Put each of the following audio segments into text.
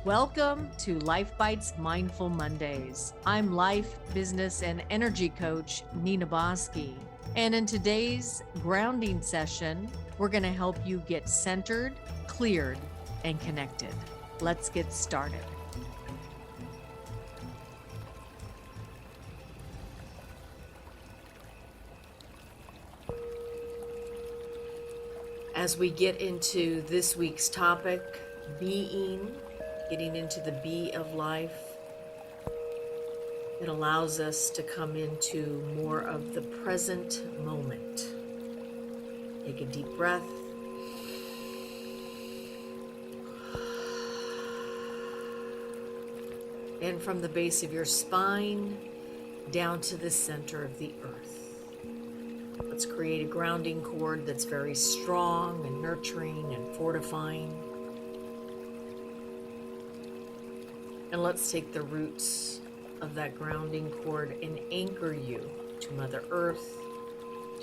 Welcome to LifeBites Mindful Mondays. I'm life, business, and energy coach Nina Bosky. And in today's grounding session, we're going to help you get centered, cleared, and connected. Let's get started. As we get into this week's topic, being, getting into the be of life, it allows us to come into more of the present moment. Take a deep breath. And from the base of your spine down to the center of the earth. Let's create a grounding cord that's very strong and nurturing and fortifying. And let's take the roots of that grounding cord and anchor you to Mother Earth,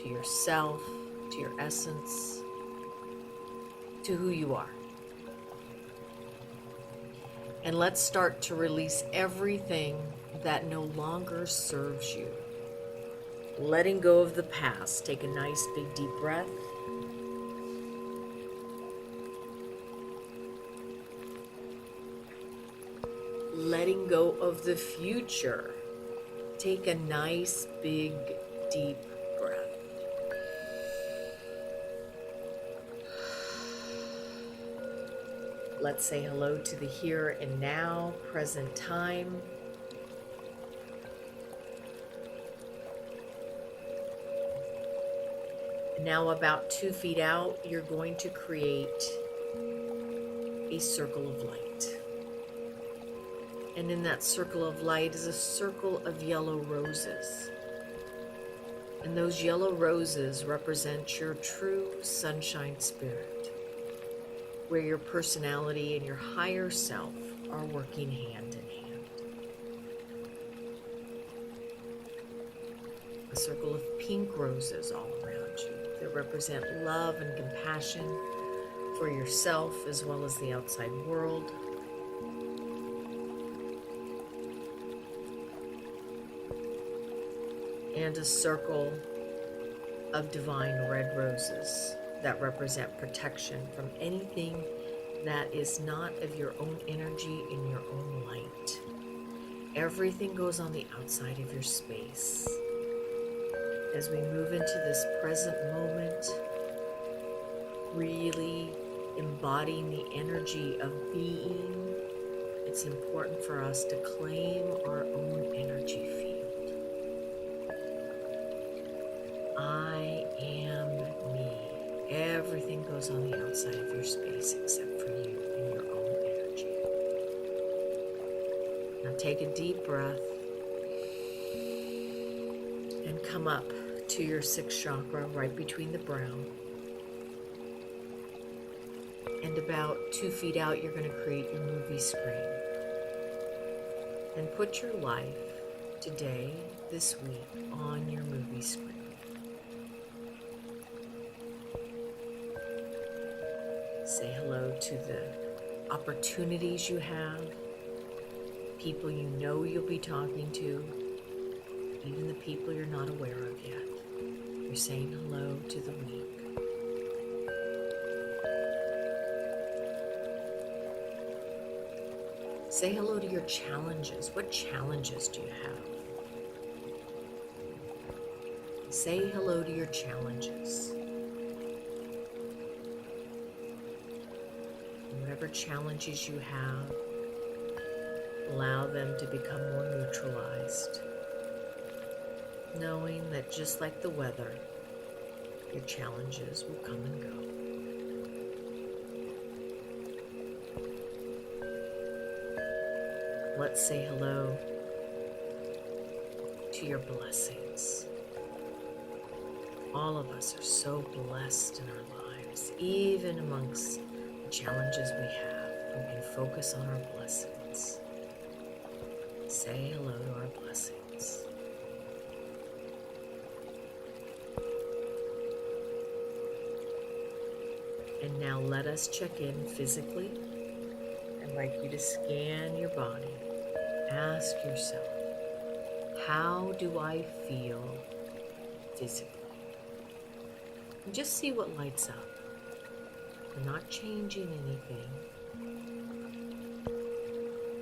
to yourself, to your essence, to who you are. And let's start to release everything that no longer serves you. Letting go of the past. Take a nice big deep breath. Letting go of the future. Take a nice big deep breath. Let's say hello to the here and now, present time. Now about 2 feet out, you're going to create a circle of light. And in that circle of light is a circle of yellow roses. And those yellow roses represent your true sunshine spirit, where your personality and your higher self are working hand in hand. A circle of pink roses all around you that represent love and compassion for yourself as well as the outside world. And a circle of divine red roses that represent protection from anything that is not of your own energy in your own light. Everything goes on the outside of your space. As we move into this present moment, really embodying the energy of being, it's important for us to claim our own energy field. I am me. Everything goes on the outside of your space except for you and your own energy. Now take a deep breath and come up to your 6th chakra right between the brow. And about 2 feet out, you're going to create your movie screen. And put your life today, this week, on your movie screen. Say hello to the opportunities you have, people you know you'll be talking to, even the people you're not aware of yet. You're saying hello to the week. Say hello to your challenges. What challenges do you have? Say hello to your challenges. Whatever challenges you have, allow them to become more neutralized, knowing that just like the weather, your challenges will come and go. Let's say hello to your blessings. All of us are so blessed in our lives, even amongst the challenges we have. We can focus on our blessings. Say hello to our blessings. And now let us check in physically I'd like you to scan your body. Ask yourself, how do I feel physically? And just see what lights up. You're not changing anything.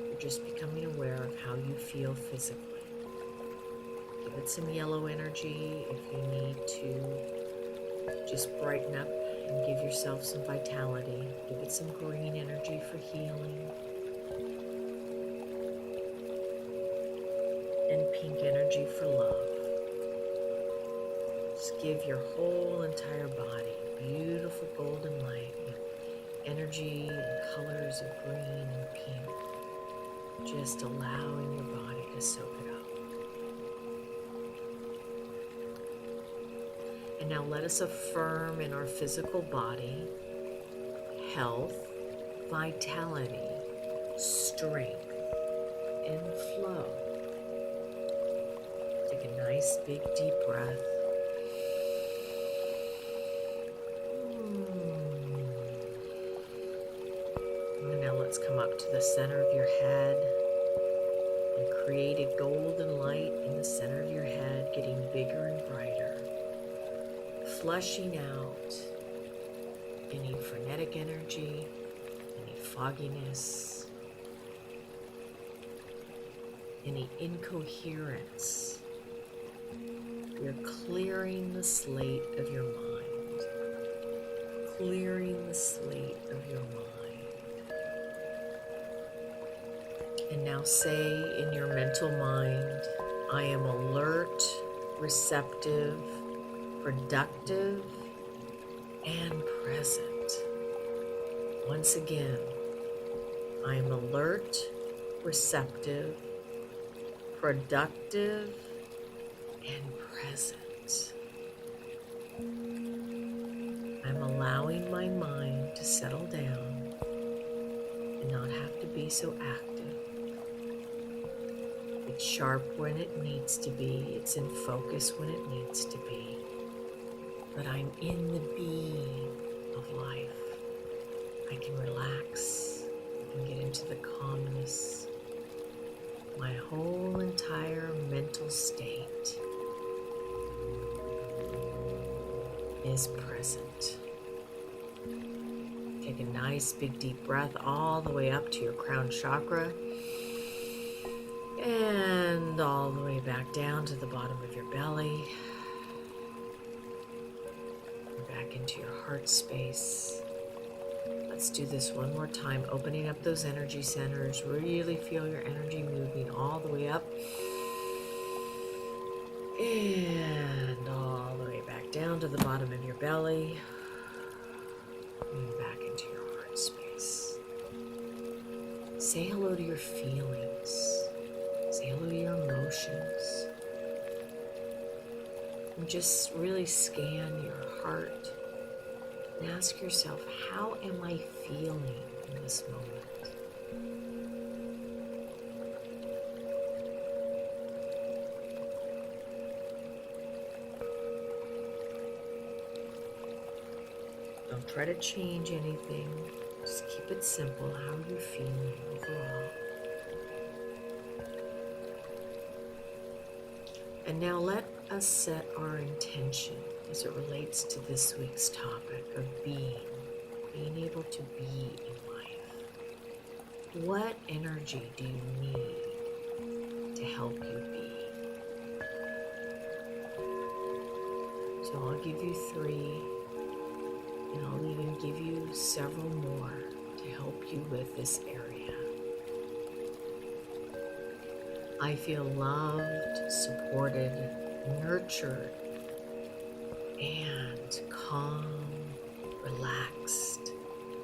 You're just becoming aware of how you feel physically. Give it some yellow energy if you need to just brighten up and give yourself some vitality. Give it some green energy for healing. And pink energy for love. Just give your whole entire body beautiful golden light with energy and colors of green and pink. Just allowing your body to soak it up. And now let us affirm in our physical body health, vitality, strength, and flow. Take a nice big deep breath. And now let's come up to the center of your head and create a golden light in the center of your head, getting bigger and brighter, flushing out any frenetic energy, any fogginess, any incoherence. You're clearing the slate of your mind, clearing the slate of your mind. And now say in your mental mind, I am alert, receptive, productive, and present. Once again, I am alert, receptive, productive, and present. I'm allowing my mind to settle down and not have to be so active. It's sharp when it needs to be. It's in focus when it needs to be. But I'm in the being of life. I can relax and get into the calmness. My whole entire mental state is present. Take a nice big deep breath all the way up to your crown chakra and all the way back down to the bottom of your belly and back into your heart space. Let's do this one more time, opening up those energy centers. Really feel your energy moving all the way up and all the way back down to the bottom of your belly and back into your heart space. Say hello to your feelings. Say hello to your emotions. And just really scan your heart and ask yourself, how am I feeling in this moment? Don't try to change anything. Just keep it simple. How are you feeling overall? And now let us set our intention as it relates to this week's topic of being able to be in life. What energy do you need to help you be? So I'll give you 3, and I'll even give you several more to help you with this area. I feel loved, supported, nurtured, and calm, relaxed,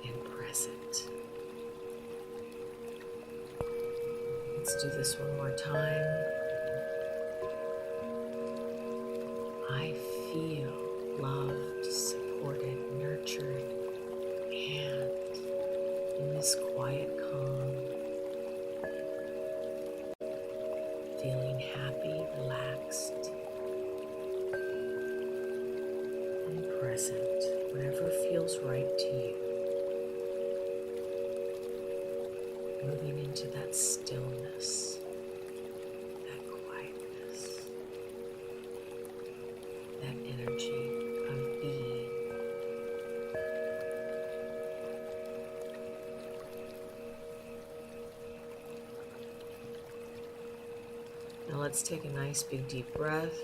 and present. Let's do this one more time. I feel loved, supported, nurtured, and in this quiet calm, feeling happy, relaxed, and present, whatever feels right to you. moving into that stillness, that quietness, that energy of being. Now let's take a nice big deep breath.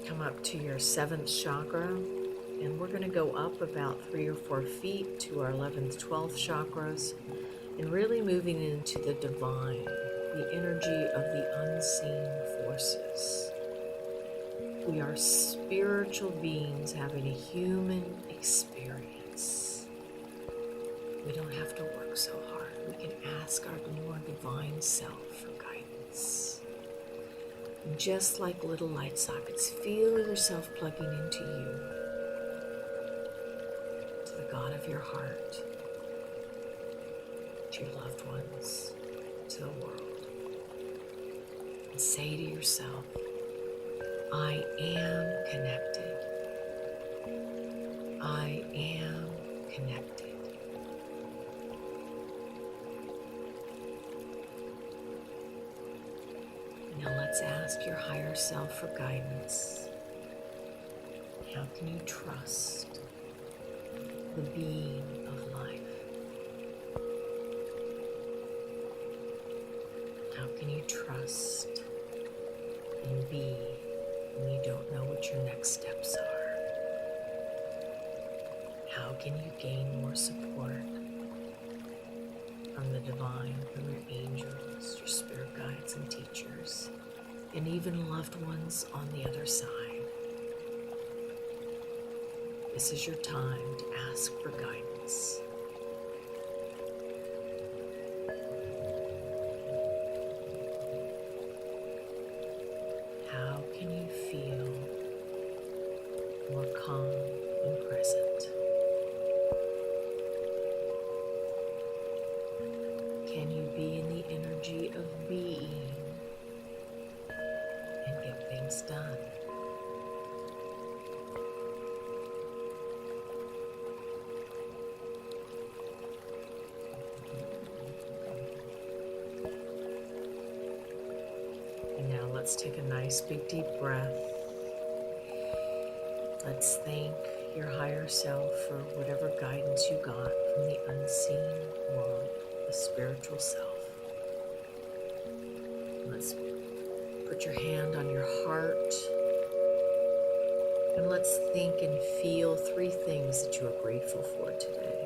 Come up to your 7th chakra, and we're going to go up about 3 or 4 feet to our 11th, 12th chakras, and really moving into the divine, the energy of the unseen forces. We are spiritual beings having a human experience. We don't have to work so hard. We can ask our more divine self for guidance. And just like little light sockets, feel yourself plugging into you, to the God of your heart, to your loved ones, to the world. And say to yourself, I am connected. I am connected. Now let's ask your higher self for guidance. How can you trust the being of life? How can you trust and be when you don't know what your next steps are? How can you gain more support from the divine, from your angels, your spirit guides and teachers, and even loved ones on the other side? This is your time to ask for guidance. How can you feel more calm and present? Can you be in the energy of being and get things done? And now let's take a nice big deep breath. Let's thank your higher self for whatever guidance you got from the unseen world, the spiritual self. Let's put your hand on your heart, and let's think and feel 3 things that you are grateful for today.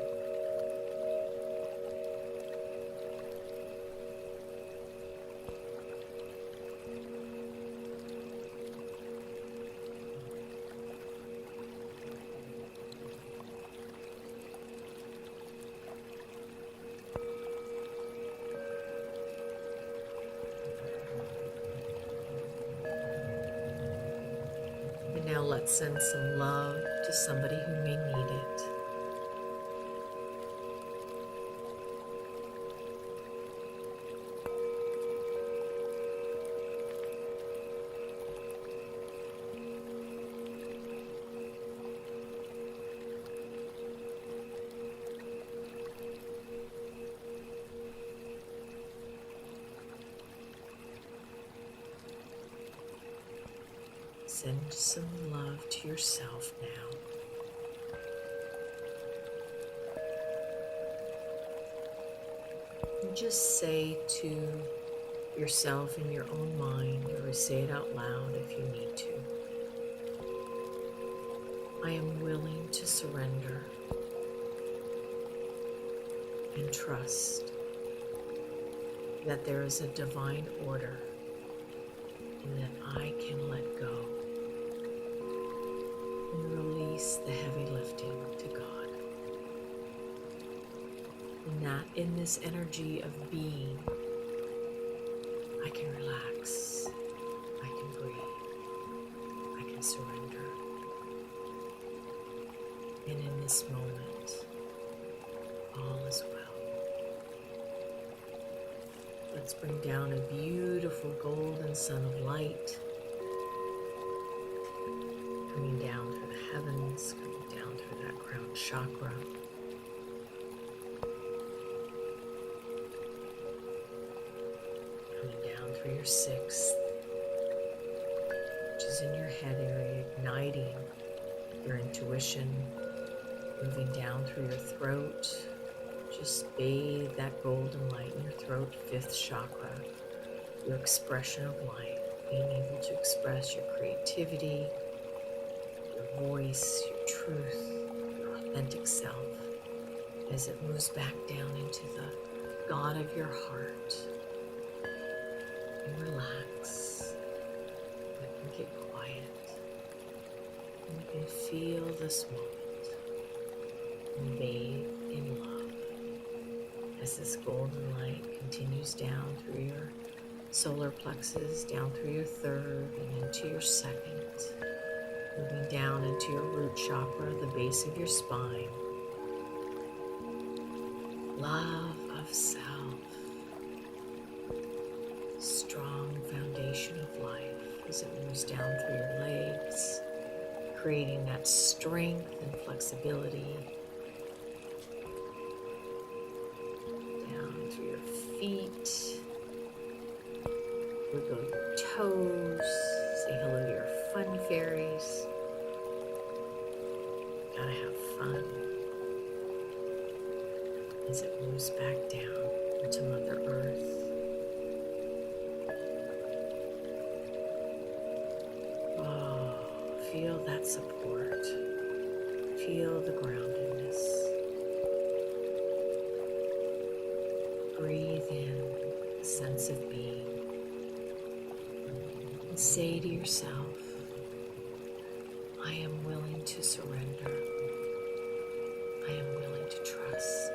And now let's send some love to somebody who may need it. Send some love to yourself now. And just say to yourself in your own mind, or say it out loud if you need to, I am willing to surrender and trust that there is a divine order and that I can let go and release the heavy lifting to God. And that in this energy of being, I can relax, I can breathe, I can surrender. And in this moment, all is well. Let's bring down a beautiful golden sun of light, coming down through the heavens, coming down down through that crown chakra. Coming down through your sixth, which is in your head area, igniting your intuition, moving down through your throat. Just bathe that golden light in your throat, fifth chakra, your expression of life, being able to express your creativity, your voice, your truth, your authentic self, as it moves back down into the God of your heart. And relax. Let them get quiet. And you can feel this moment and bathe in love as this golden light continues down through your solar plexus, down through your third and into your second, moving down into your root chakra, the base of your spine. Love of self, strong foundation of life as it moves down through your legs, creating that strength and flexibility, down through your feet. Wiggle your toes, say hello to your fun fairies. Gotta have fun as it moves back down into Mother Earth. Oh, feel that support. Feel the groundedness. Breathe in a sense of being. And say to yourself, I am willing to surrender. I am willing to trust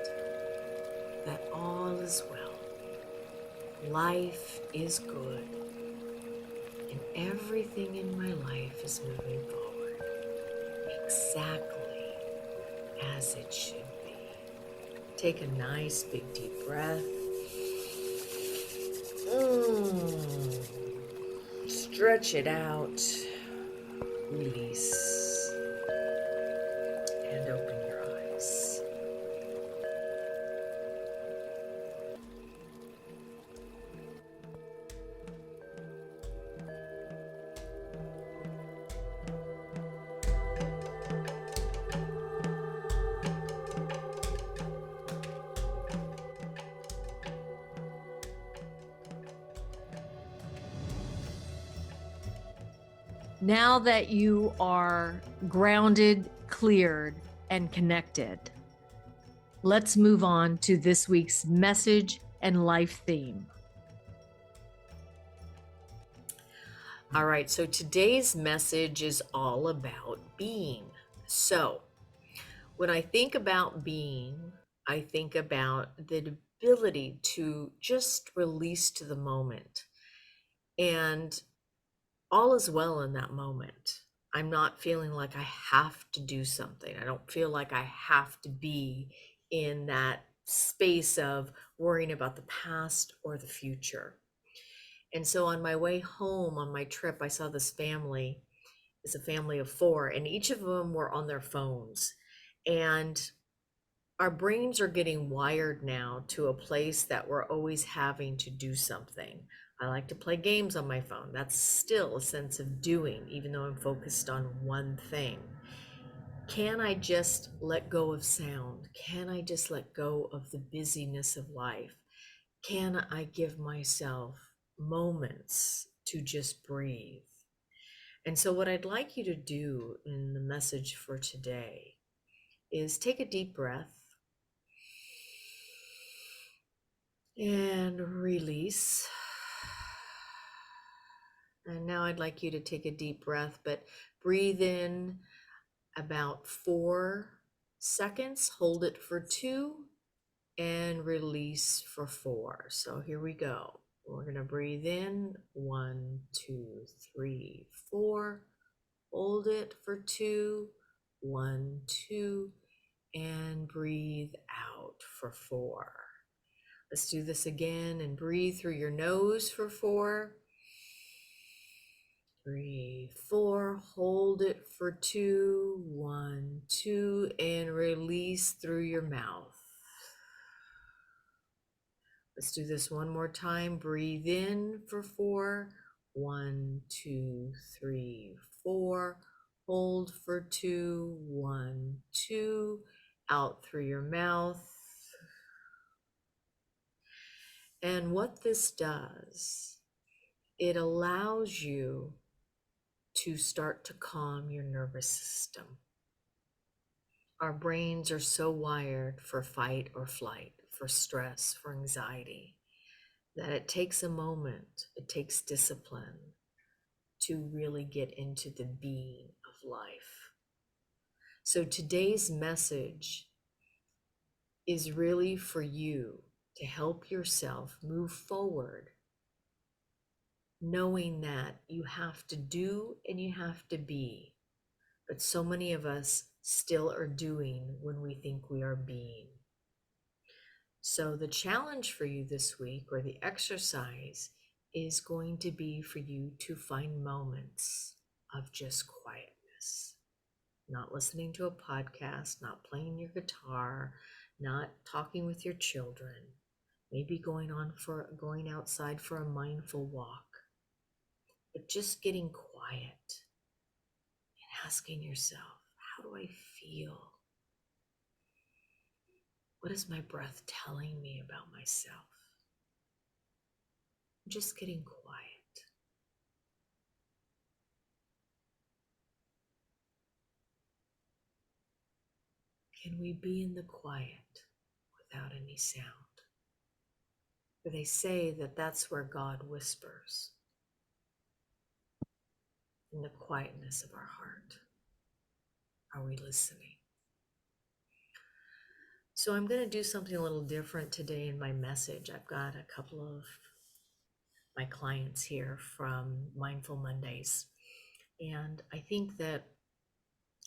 that all is well. Life is good. And everything in my life is moving forward exactly as it should be. Take a nice big deep breath. Stretch it out. Release. And open your eyes. Now that you are grounded, cleared, and connected, let's move on to this week's message and life theme. All right, so today's message is all about being. So, when I think about being, I think about the ability to just release to the moment. And all is well in that moment. I'm not feeling like I have to do something. I don't feel like I have to be in that space of worrying about the past or the future. And so on my way home on my trip, I saw this family. It's a family of four, and each of them were on their phones. And our brains are getting wired now to a place that we're always having to do something. I like to play games on my phone. That's still a sense of doing, even though I'm focused on one thing. Can I just let go of sound? Can I just let go of the busyness of life? Can I give myself moments to just breathe? And so, what I'd like you to do in the message for today is take a deep breath and release. And now I'd like you to take a deep breath, but breathe in about 4 seconds, hold it for 2, and release for 4. So here we go. We're going to breathe in 1, 2, 3, 4. Hold it for 2, 1, 2, and breathe out for 4. Let's do this again and breathe through your nose for 4. 3, 4. Hold it for 2, 1, 2, and release through your mouth. Let's do this one more time. Breathe in for 4. 1, 2, 3, 4. Hold for 2, 1, 2. Out through your mouth. And what this does, it allows you to start to calm your nervous system. Our brains are so wired for fight or flight, for stress, for anxiety, that it takes a moment, it takes discipline to really get into the being of life. So today's message is really for you to help yourself move forward, knowing that you have to do and you have to be. But so many of us still are doing when we think we are being. So the challenge for you this week, or the exercise, is going to be for you to find moments of just quietness, not listening to a podcast, not playing your guitar, not talking with your children, maybe going outside for a mindful walk, but just getting quiet and asking yourself, how do I feel? What is my breath telling me about myself? Just getting quiet. Can we be in the quiet without any sound? For they say that that's where God whispers, in the quietness of our heart. Are we listening? So I'm going to do something a little different today in my message. I've got a couple of my clients here from Mindful Mondays. And I think that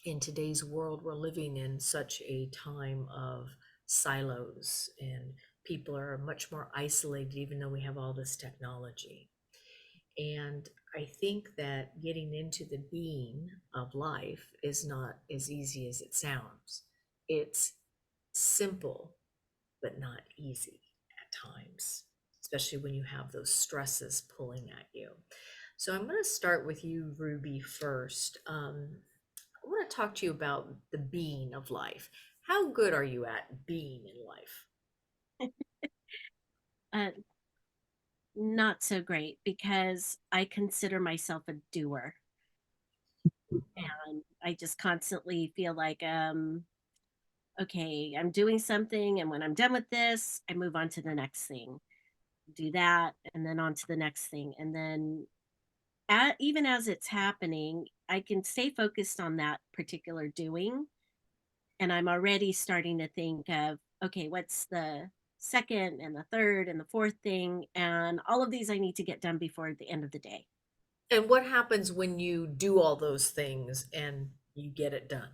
in today's world, we're living in such a time of silos, and people are much more isolated, even though we have all this technology. And I think that getting into the being of life is not as easy as it sounds. It's simple, but not easy at times, especially when you have those stresses pulling at you. So I'm going to start with you, Ruby, first. I want to talk to you about the being of life. How good are you at being in life? Uh, Not so great because I consider myself a doer. Mhm. And I just constantly feel like, okay, I'm doing something. And when I'm done with this, I move on to the next thing, do that, and then on to the next thing. And then even as it's happening, I can stay focused on that particular doing. And I'm already starting to think of, okay, what's the second and the third and the fourth thing? And all of these I need to get done before the end of the day. And what happens when you do all those things and you get it done?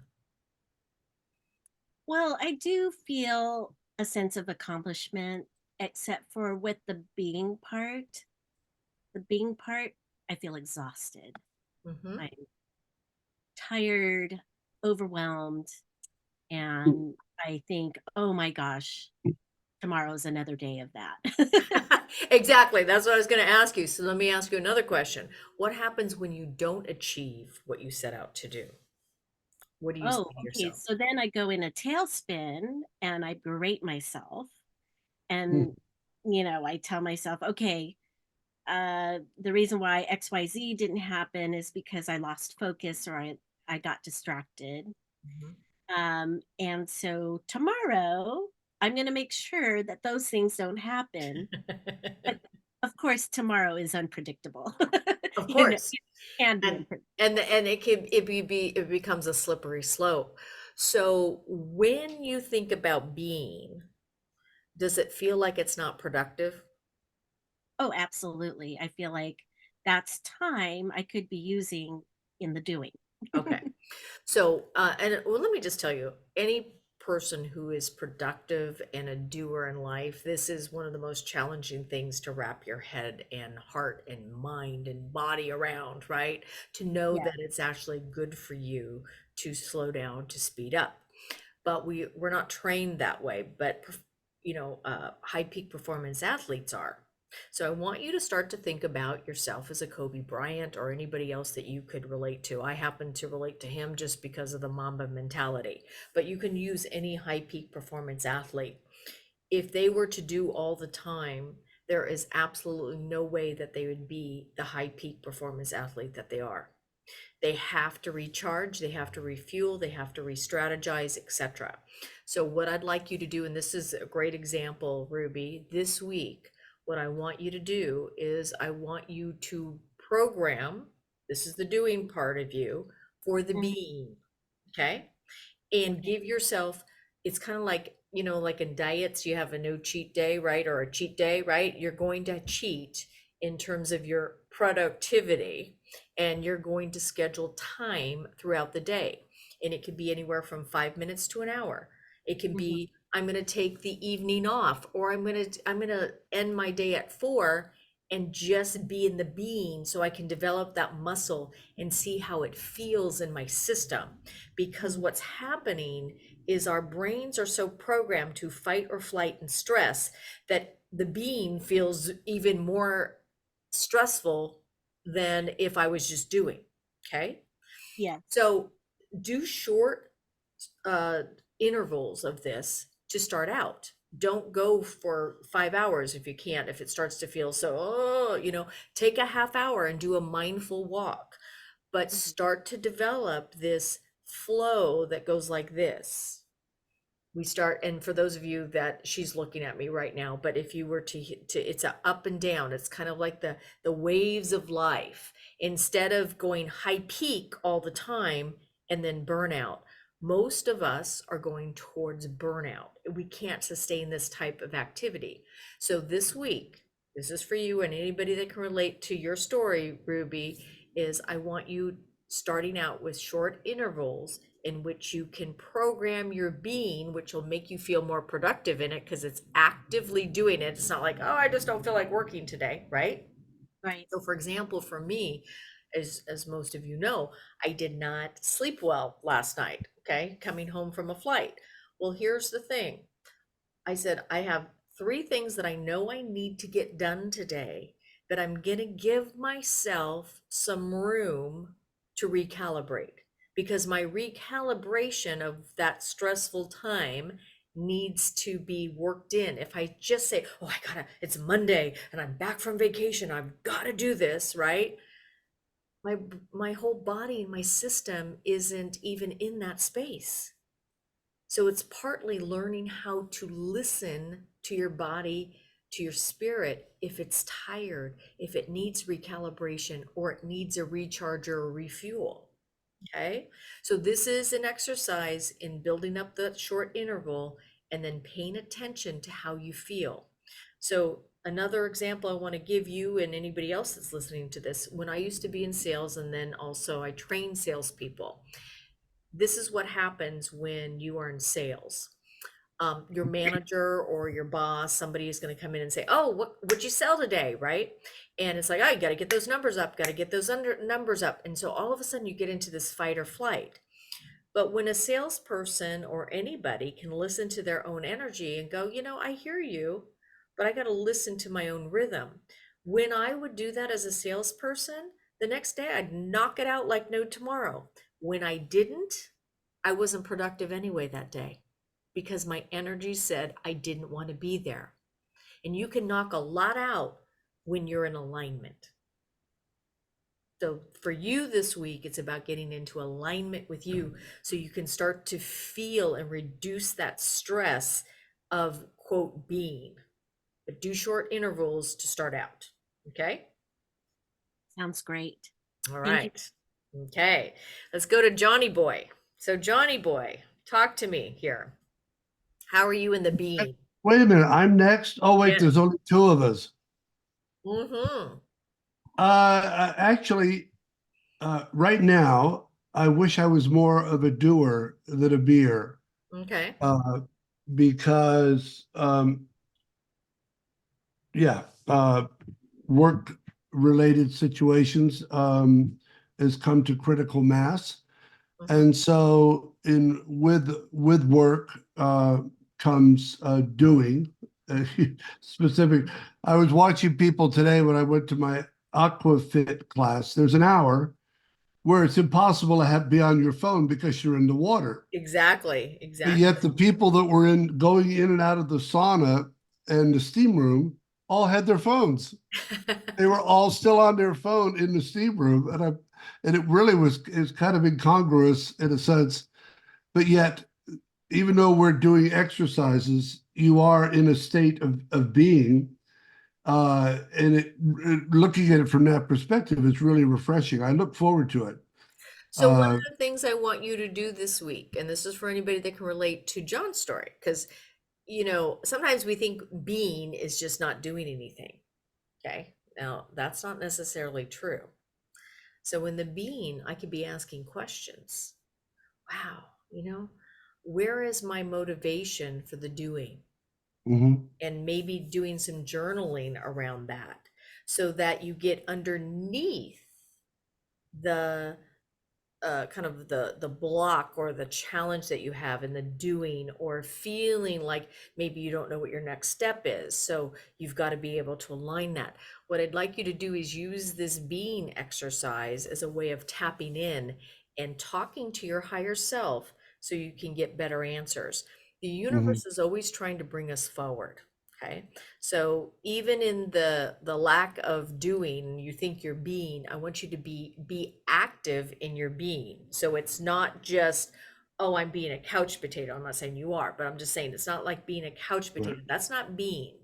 Well, I do feel a sense of accomplishment, except for with the being part. The being part, I feel exhausted. Hmm. I'm tired, overwhelmed, and I think, oh my gosh, tomorrow's another day of that. Exactly. That's what I was going to ask you. So let me ask you another question. What happens when you don't achieve what you set out to do? What do you say Oh, to okay. yourself? So then I go in a tailspin and I berate myself. And, I tell myself, okay, the reason why XYZ didn't happen is because I lost focus or I got distracted. Mhm. And so tomorrow, I'm going to make sure that those things don't happen. But of course, tomorrow is unpredictable. Of It course. can be And unpredictable. it becomes a slippery slope. So when you think about being, does it feel like it's not productive? Oh, absolutely. I feel like that's time I could be using in the doing. Okay. So, and well, let me just tell you, any person who is productive and a doer in life, this is one of the most challenging things to wrap your head and heart and mind and body around, right? To know Yeah. that it's actually good for you to slow down, to speed up. But we're not trained that way. But high peak performance athletes are. So I want you to start to think about yourself as a Kobe Bryant or anybody else that you could relate to. I happen to relate to him just because of the Mamba mentality, but you can use any high peak performance athlete. If they were to do all the time, there is absolutely no way that they would be the high peak performance athlete that they are. They have to recharge, they have to refuel, they have to re-strategize, etc. So what I'd like you to do, and this is a great example, Ruby, this week, what I want you to do is I want you to program, this is the doing part of you, for the Mhm. being. Okay? And Okay. give yourself, it's kind of like, like in diets you have a no cheat day, right? Or a cheat day, right? You're going to cheat in terms of your productivity, and you're going to schedule time throughout the day, and it could be anywhere from 5 minutes to an hour. It can Mhm. be, I'm going to take the evening off, or I'm going to end my day at 4 and just be in the being so I can develop that muscle and see how it feels in my system. Because Mhm. what's happening is our brains are so programmed to fight or flight and stress that the being feels even more stressful than if I was just doing. Okay. Yes. So do short uh, intervals of this to start out. Don't go for 5 hours if you can't, if it starts to feel so, take a half hour and do a mindful walk, but Mhm. start to develop this flow that goes like this. We start, and for those of you that she's looking at me right now, but if you were to it's a up and down, it's kind of like the waves of life. Instead of going high peak all the time and then burnout, most of us are going towards burnout. We can't sustain this type of activity. So this week, this is for you and anybody that can relate to your story, Ruby, is I want you starting out with short intervals in which you can program your being, which will make you feel more productive in it because it's actively doing it. It's not like, oh, I just don't feel like working today, right? Right. So, for example, for me, as most of you know, I did not sleep well last night, okay, coming home from a flight. Well, here's the thing. I said, I have 3 things that I know I need to get done today, but I'm going to give myself some room to recalibrate, because my recalibration of that stressful time needs to be worked in. If I just say, oh, it's Monday and I'm back from vacation, I've got to do this, right? My, my whole body and my system isn't even in that space. So it's partly learning how to listen to your body, to your spirit, if it's tired, if it needs recalibration, or it needs a recharge or a refuel. Okay. So this is an exercise in building up the short interval and then paying attention to how you feel. So another example I want to give you and anybody else that's listening to this, when I used to be in sales and then also I trained salespeople, this is what happens when you are in sales. Your manager or your boss, somebody is going to come in and say, "Oh, what'd you sell today?" Right? And it's like, "Oh, you got to get those numbers up, got to get those numbers up," and so all of a sudden you get into this fight or flight. But when a salesperson or anybody can listen to their own energy and go, I hear you, but I got to listen to my own rhythm. When I would do that as a salesperson, the next day I'd knock it out like no tomorrow. When I didn't, I wasn't productive anyway that day because my energy said I didn't want to be there. And you can knock a lot out when you're in alignment. So for you this week, it's about getting into alignment with you so you can start to feel and reduce that stress of quote being. But do short intervals to start out. Okay. Sounds great. All Thank you. right. Okay. Let's go to Johnny Boy. So, Johnny Boy, talk to me here. How are you in the being? Wait a minute, I'm next. Oh, wait, Yeah. there's only two of us. Mm-hmm. Actually, right now, I wish I was more of a doer than a beer. Okay. uh, because yeah, work related situations has come to critical mass. Mhm. And so in with work comes doing specific. I was watching people today when I went to my aquafit class. There's an hour where it's impossible to be on your phone because you're in the water. Exactly. But Exactly. yet the people that were in going in and out of the sauna and the steam room all had their phones. They were all still on their phone in the steam room, and it really was is kind of incongruous in a sense. But yet, even though we're doing exercises, you are in a state of being, and looking at it from that perspective is really refreshing. I look forward to it. So one Uh, of the things I want you to do this week, and this is for anybody that can relate to John's story, because sometimes we think being is just not doing anything. Okay. Now that's not necessarily true. So in the being, I could be asking questions. Wow, where is my motivation for the doing? mhm, And maybe doing some journaling around that so that you get underneath the kind of the block or the challenge that you have in the doing or feeling like maybe you don't know what your next step is. So you've got to be able to align that. What I'd like you to do is use this being exercise as a way of tapping in and talking to your higher self so you can get better answers. The mhm, universe is always trying to bring us forward. Okay. So even in the lack of doing, you think you're being, I want you to be active in your being. So it's not just, oh, I'm being a couch potato. I'm not saying you are, but I'm just saying it's not like being a couch right. potato. That's not being.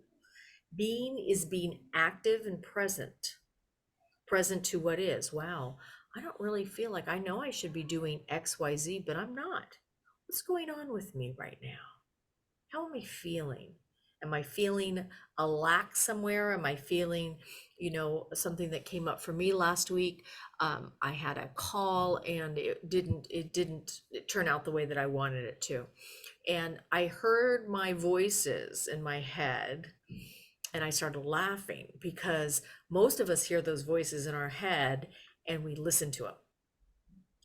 Being is being active and present. Present to what is. Wow, I don't really feel like I know I should be doing XYZ, but I'm not. What's going on with me right now? How am I feeling? Am I feeling a lack somewhere? Am I feeling, something that came up for me last week? I had a call and it didn't turn out the way that I wanted it to. And I heard my voices in my head and I started laughing because most of us hear those voices in our head and we listen to them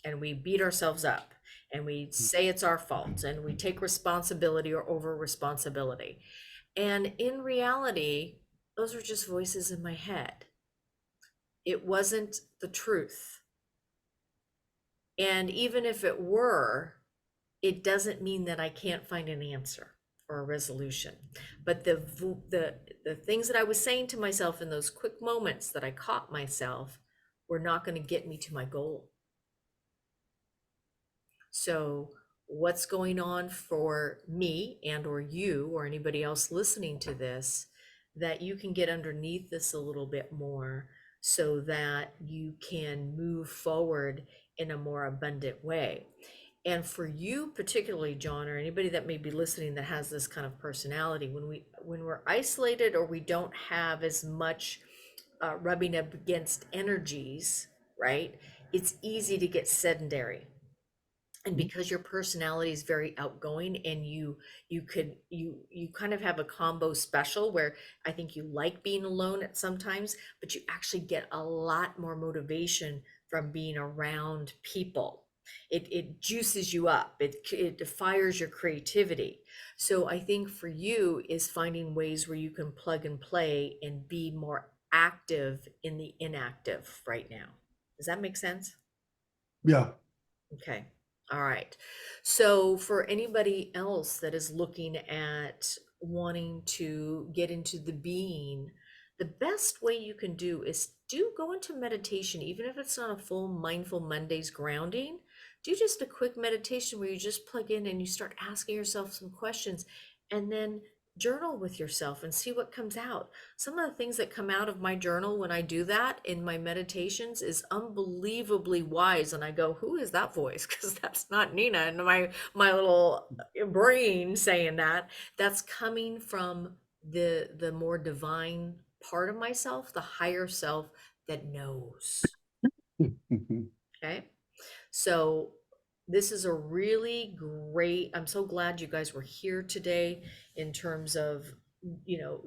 and we beat ourselves up and we say it's our fault and we take responsibility or over responsibility. And in reality, those are just voices in my head. It wasn't the truth. And even if it were, it doesn't mean that I can't find an answer or a resolution. But the things that I was saying to myself in those quick moments that I caught myself were not going to get me to my goal. So what's going on for me and or you or anybody else listening to this that you can get underneath this a little bit more so that you can move forward in a more abundant way. And for you particularly, John, or anybody that may be listening that has this kind of personality, when we're isolated or we don't have as much rubbing up against energies, right? It's easy to get sedentary, and because your personality is very outgoing and you kind of have a combo special where I think you like being alone at sometimes, but you actually get a lot more motivation from being around people. It juices you up, it fires your creativity. So I think for you is finding ways where you can plug and play and be more active in the inactive right now. Does that make sense? Yeah. Okay. All right. So for anybody else that is looking at wanting to get into the being, the best way you can do is do go into meditation, even if it's not a full mindful Mondays grounding. Do just a quick meditation where you just plug in and you start asking yourself some questions and then journal with yourself and see what comes out. Some of the things that come out of my journal when I do that in my meditations is unbelievably wise. And I go, who is that voice? Because that's not Nina and my little brain saying that. That's coming from the more divine part of myself, the higher self that knows. Mhm. Okay. So This is a really great, I'm so glad you guys were here today in terms of,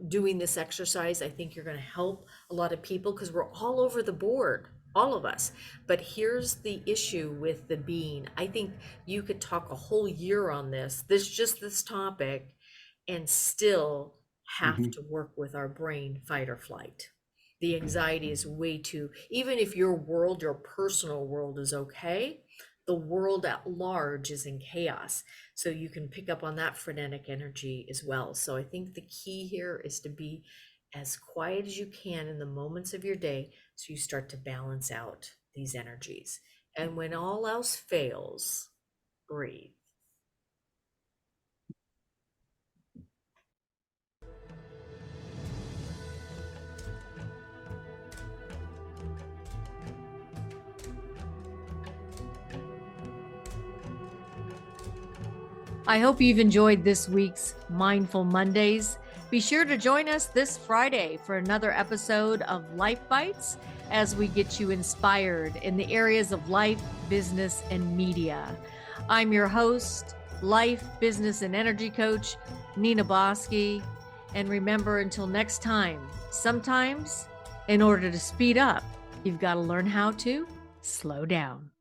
doing this exercise. I think you're going to help a lot of people because we're all over the board, all of us. But here's the issue with the being. I think you could talk a whole year on just this topic, and still have Mhm. to work with our brain, fight or flight. The anxiety is way too, even if your world, your personal world is okay, the world at large is in chaos. So you can pick up on that frenetic energy as well. So I think the key here is to be as quiet as you can in the moments of your day so you start to balance out these energies. And when all else fails, breathe. I hope you've enjoyed this week's Mindful Mondays. Be sure to join us this Friday for another episode of LifeBites as we get you inspired in the areas of life, business, and media. I'm your host, life, business, and energy coach, Nina Bosky. And remember, until next time, sometimes in order to speed up, you've got to learn how to slow down.